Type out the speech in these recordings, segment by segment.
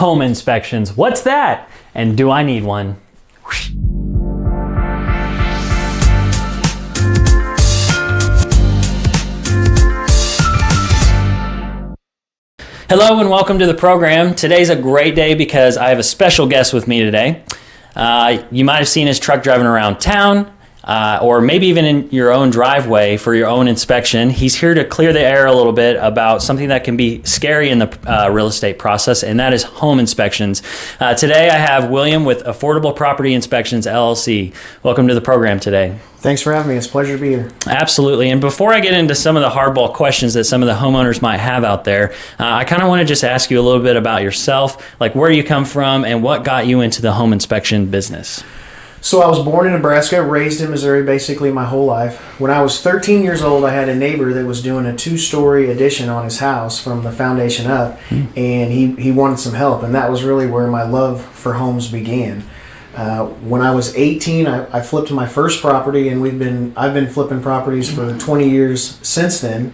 home inspections. What's that? And do I need one? Hello and welcome to the program. Today's a great day because I have a special guest with me today. You might have seen his truck driving around town, or maybe even in your own driveway for your own inspection. He's here to clear the air a little bit about something that can be scary in the real estate process, and that is home inspections. Today I have William with Affordable Property Inspections, LLC. Welcome to the program today. Thanks for having me. It's a pleasure to be here. Absolutely. And before I get into some of the hardball questions that some of the homeowners might have out there, I kind of want to just ask you a little bit about yourself, like where you come from and what got you into the home inspection business. So I was born in Nebraska, raised in Missouri basically my whole life. When I was 13 years old, I had a neighbor that was doing a 2-story addition on his house from the foundation up, and he wanted some help, and that was really where my love for homes began. When I was 18, I flipped my first property, and I've been flipping properties for 20 years since then.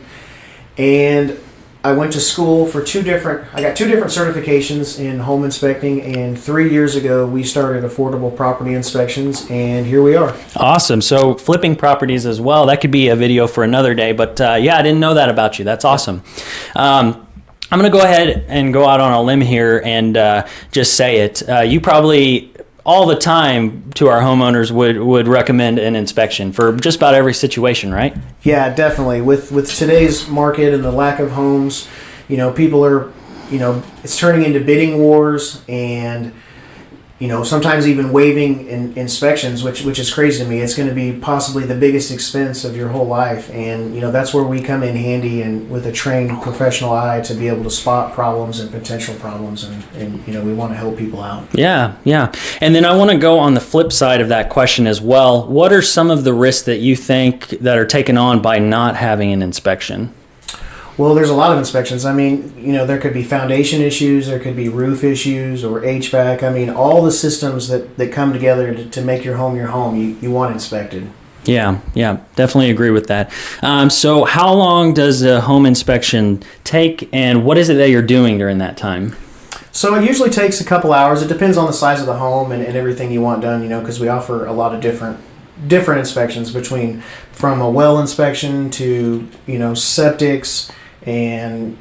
And I went to school for I got two different certifications in home inspecting, and 3 years ago we started Affordable Property Inspections, and here we are. Awesome. So flipping properties as well, that could be a video for another day, but yeah, I didn't know that about you. That's awesome. I'm going to go ahead and go out on a limb here and just say it. You probably all the time to our homeowners would recommend an inspection for just about every situation, right? Yeah, definitely. With today's market and the lack of homes, people are, it's turning into bidding wars and, sometimes even waiving inspections, which is crazy to me. It's going to be possibly the biggest expense of your whole life. And, that's where we come in handy and with a trained professional eye to be able to spot problems and potential problems. And we want to help people out. Yeah. And then I want to go on the flip side of that question as well. What are some of the risks that you think that are taken on by not having an inspection? Well, there's a lot of inspections. I mean, there could be foundation issues, there could be roof issues or HVAC. I mean, all the systems that come together to make your home, you want inspected. Yeah, definitely agree with that. So how long does a home inspection take, and what is it that you're doing during that time? So it usually takes a couple hours. It depends on the size of the home and everything you want done, because we offer a lot of different inspections from a well inspection to, septics, and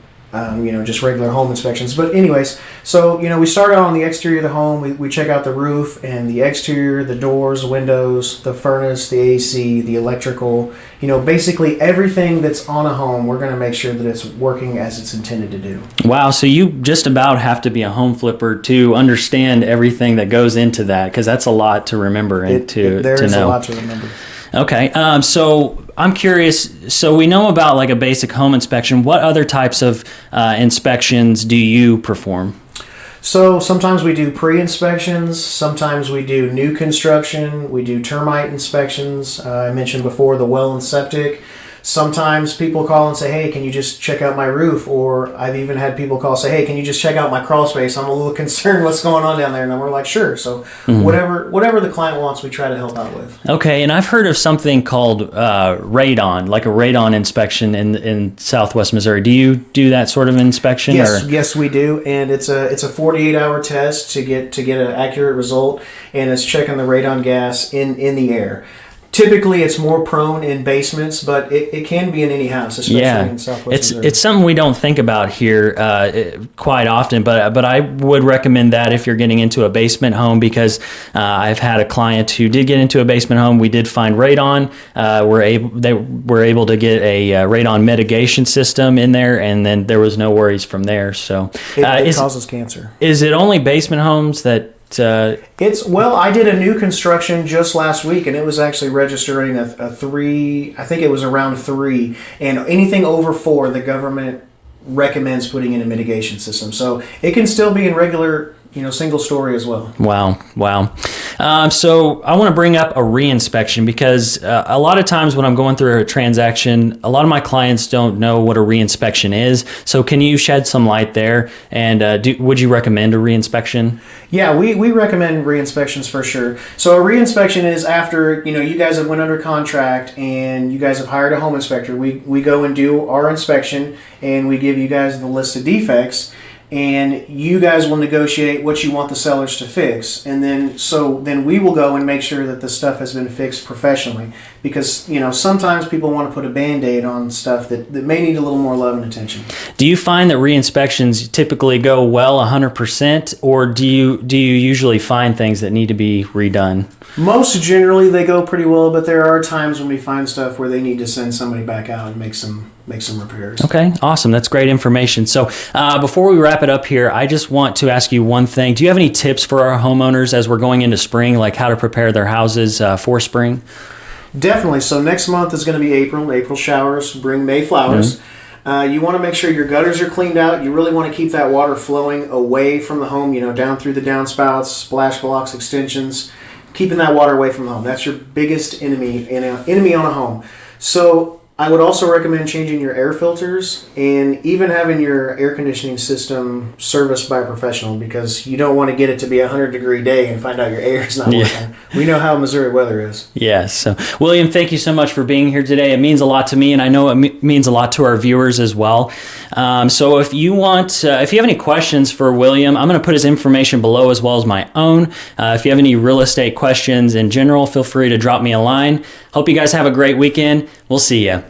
just regular home inspections. But anyways, so we start out on the exterior of the home. We check out the roof and the exterior, the doors, windows, the furnace, the AC, the electrical, basically everything that's on a home. We're going to make sure that it's working as it's intended to do. Wow, so you just about have to be a home flipper to understand everything that goes into that, because that's a lot to remember and to know. There is a lot to remember. Okay, so I'm curious, so we know about like a basic home inspection. What other types of inspections do you perform? So sometimes we do pre-inspections, sometimes we do new construction, we do termite inspections. I mentioned before the well and septic. Sometimes people call and say, hey, can you just check out my roof? Or I've even had people call and say, hey, can you just check out my crawl space? I'm a little concerned what's going on down there. And we're like, sure. So whatever the client wants, we try to help out with. Okay, and I've heard of something called radon, like a radon inspection in Southwest Missouri. Do you do that sort of inspection? Yes, we do. And it's a 48-hour test to get an accurate result, and it's checking the radon gas in the air. Typically, it's more prone in basements, but it can be in any house, especially in Southwest Missouri. It's something we don't think about here quite often, but I would recommend that if you're getting into a basement home, because I've had a client who did get into a basement home. We did find radon. They were able to get a radon mitigation system in there, and then there was no worries from there. So it causes cancer. Is it only basement homes that? I did a new construction just last week, and it was actually registering a 3. I think it was around 3, and anything over 4, the government recommends putting in a mitigation system. So it can still be in regular, single story as well. Wow. So I want to bring up a reinspection, because a lot of times when I'm going through a transaction, a lot of my clients don't know what a reinspection is. So can you shed some light there? And would you recommend a reinspection? Yeah, we recommend re-inspections for sure. So a re-inspection is after, you guys have went under contract and you guys have hired a home inspector. We go and do our inspection, and we give you guys the list of defects. and you guys will negotiate what you want the sellers to fix, and then we will go and make sure that the stuff has been fixed professionally, because sometimes people want to put a band-aid on stuff that may need a little more love and attention. Do you find that re-inspections typically go well 100%, or do you usually find things that need to be redone? Most generally they go pretty well, but there are times when we find stuff where they need to send somebody back out and make some repairs. Okay, awesome. That's great information. So before we wrap it up here, I just want to ask you one thing. Do you have any tips for our homeowners as we're going into spring, like how to prepare their houses for spring? Definitely. So next month is going to be April showers bring May flowers. Mm-hmm. You want to make sure your gutters are cleaned out. You really want to keep that water flowing away from the home, down through the downspouts, splash blocks, extensions, keeping that water away from the home. That's your biggest enemy on a home. So I would also recommend changing your air filters and even having your air conditioning system serviced by a professional, because you don't want to get it to be a 100-degree day and find out your air is not working. We know how Missouri weather is. Yes. So, William, thank you so much for being here today. It means a lot to me, and I know it means a lot to our viewers as well. So if you have any questions for William, I'm going to put his information below as well as my own. If you have any real estate questions in general, feel free to drop me a line. Hope you guys have a great weekend. We'll see you.